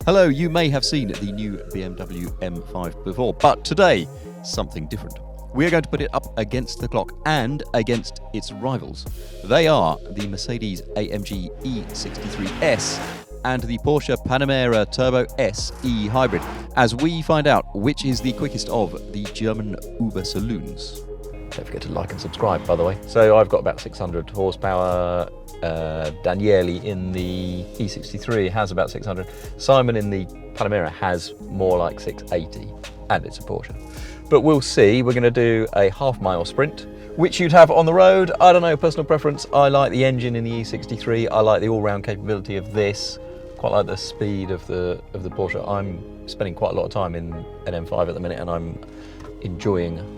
Hello, you may have seen the new BMW M5 before, but today, something different. We're going to put it up against the clock and against its rivals. They are the Mercedes-AMG E63 and the Porsche Panamera Turbo S E Hybrid, as we find out which is the quickest of the German Uber saloons. Don't forget to like and subscribe, by the way. So I've got about 600 horsepower. Daniele in the E63 has about 600. Simon in the Panamera has more like 680, and it's a Porsche. But we'll see. We're going to do a half-mile sprint, which you'd have on the road. I don't know, personal preference. I like the engine in the E63. I like the all-round capability of this. Quite like the speed of the Porsche. I'm spending quite a lot of time in an M5 at the minute, and I'm enjoying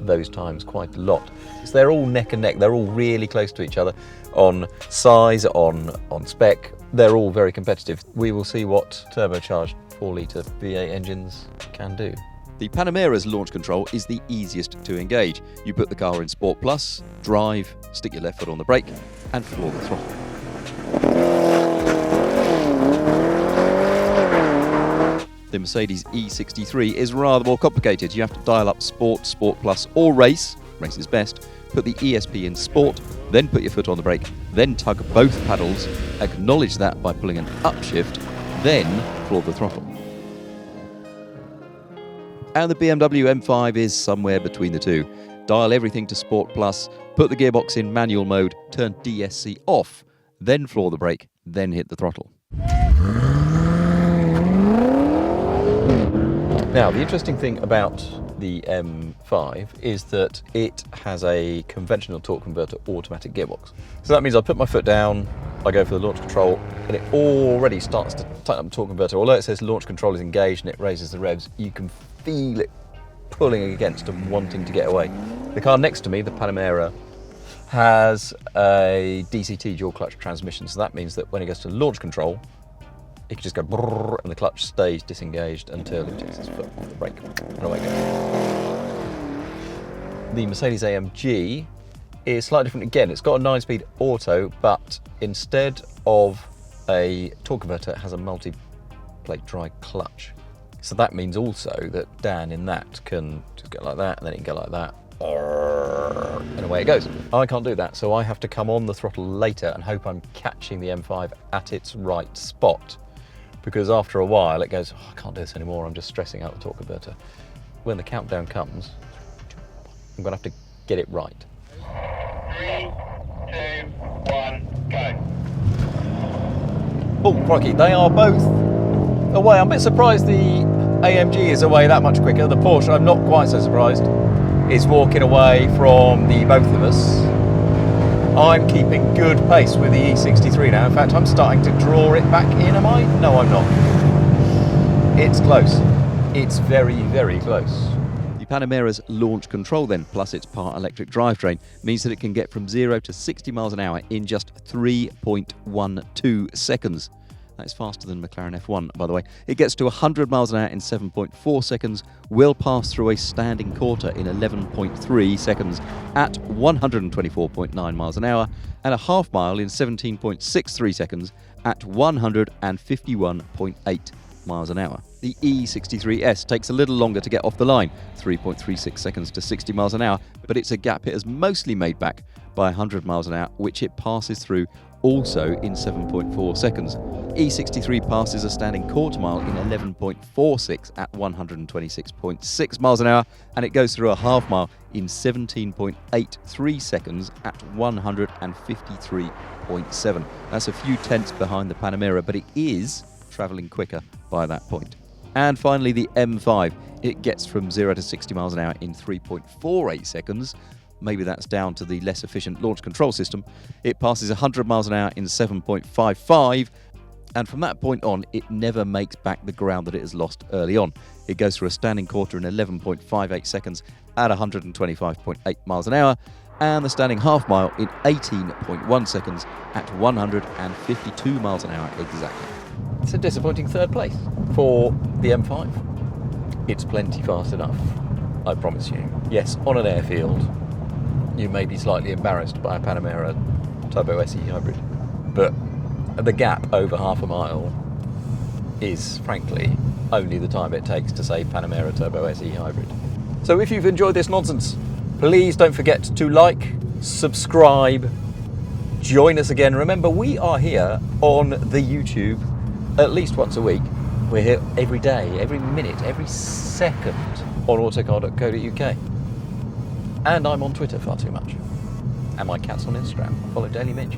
those times quite a lot. So they're all neck and neck. They're all really close to each other on size, on spec. They're all very competitive. We will see what turbocharged 4-litre V8 engines can do. The Panamera's launch control is the easiest to engage. You put the car in Sport Plus, drive, stick your left foot on the brake, and floor the throttle. The Mercedes E63 is rather more complicated. You have to dial up Sport, Sport Plus, or Race. Race is best. Put the ESP in Sport, then put your foot on the brake, then tug both paddles, acknowledge that by pulling an upshift, then floor the throttle. And the BMW M5 is somewhere between the two. Dial everything to Sport Plus, put the gearbox in manual mode, turn DSC off, then floor the brake, then hit the throttle. Now, the interesting thing about the M5 is that it has a conventional torque converter automatic gearbox. So that means I put my foot down, I go for the launch control, and it already starts to tighten up the torque converter. Although it says launch control is engaged and it raises the revs, you can feel it pulling against and wanting to get away. The car next to me, the Panamera, has a DCT dual clutch transmission. So that means that when it goes to launch control, it can just go brrr, and the clutch stays disengaged until it takes its foot off the brake, and away it goes. The Mercedes-AMG is slightly different again. It's got a 9-speed auto, but instead of a torque converter, it has a multi-plate dry clutch. So that means also that Dan in that can just go like that, and then it can go like that, and away it goes. I can't do that, so I have to come on the throttle later and hope I'm catching the M5 at its right spot. Because after a while it goes, oh, I can't do this anymore, I'm just stressing out the torque converter. When the countdown comes, I'm going to have to get it right. 3, 2, 1, go. Oh, crikey, they are both away. I'm a bit surprised the AMG is away that much quicker. The Porsche, I'm not quite so surprised, is walking away from the both of us. I'm keeping good pace with the E63 now. In fact, I'm starting to draw it back in, am I? No, I'm not. It's close. It's very, very close. The Panamera's launch control then, plus its part electric drivetrain, means that it can get from 0 to 60 miles an hour in just 3.12 seconds. That's faster than McLaren F1, by the way. It gets to 100 miles an hour in 7.4 seconds, will pass through a standing quarter in 11.3 seconds at 124.9 miles an hour, and a half mile in 17.63 seconds at 151.8 miles an hour. The E63 takes a little longer to get off the line, 3.36 seconds to 60 miles an hour, but it's a gap it has mostly made back by 100 miles an hour, which it passes through also in 7.4 seconds. E63 passes a standing quarter mile in 11.46 at 126.6 miles an hour, and it goes through a half mile in 17.83 seconds at 153.7. That's a few tenths behind the Panamera, but it is travelling quicker by that point. And finally, the M5. It gets from 0 to 60 miles an hour in 3.48 seconds. Maybe that's down to the less efficient launch control system. It passes 100 miles an hour in 7.55, and from that point on, it never makes back the ground that it has lost early on. It goes through a standing quarter in 11.58 seconds at 125.8 miles an hour, and the standing half mile in 18.1 seconds at 152 miles an hour exactly. It's a disappointing third place for the M5. It's plenty fast enough, I promise you. Yes, on an airfield, you may be slightly embarrassed by a Panamera Turbo SE Hybrid, but the gap over half a mile is, frankly, only the time it takes to say Panamera Turbo SE Hybrid. So if you've enjoyed this nonsense, please don't forget to like, subscribe, join us again. Remember, we are here on the YouTube at least once a week. We're here every day, every minute, every second on autocar.co.uk. And I'm on Twitter far too much. And my cat's on Instagram. I follow Daily Mitch.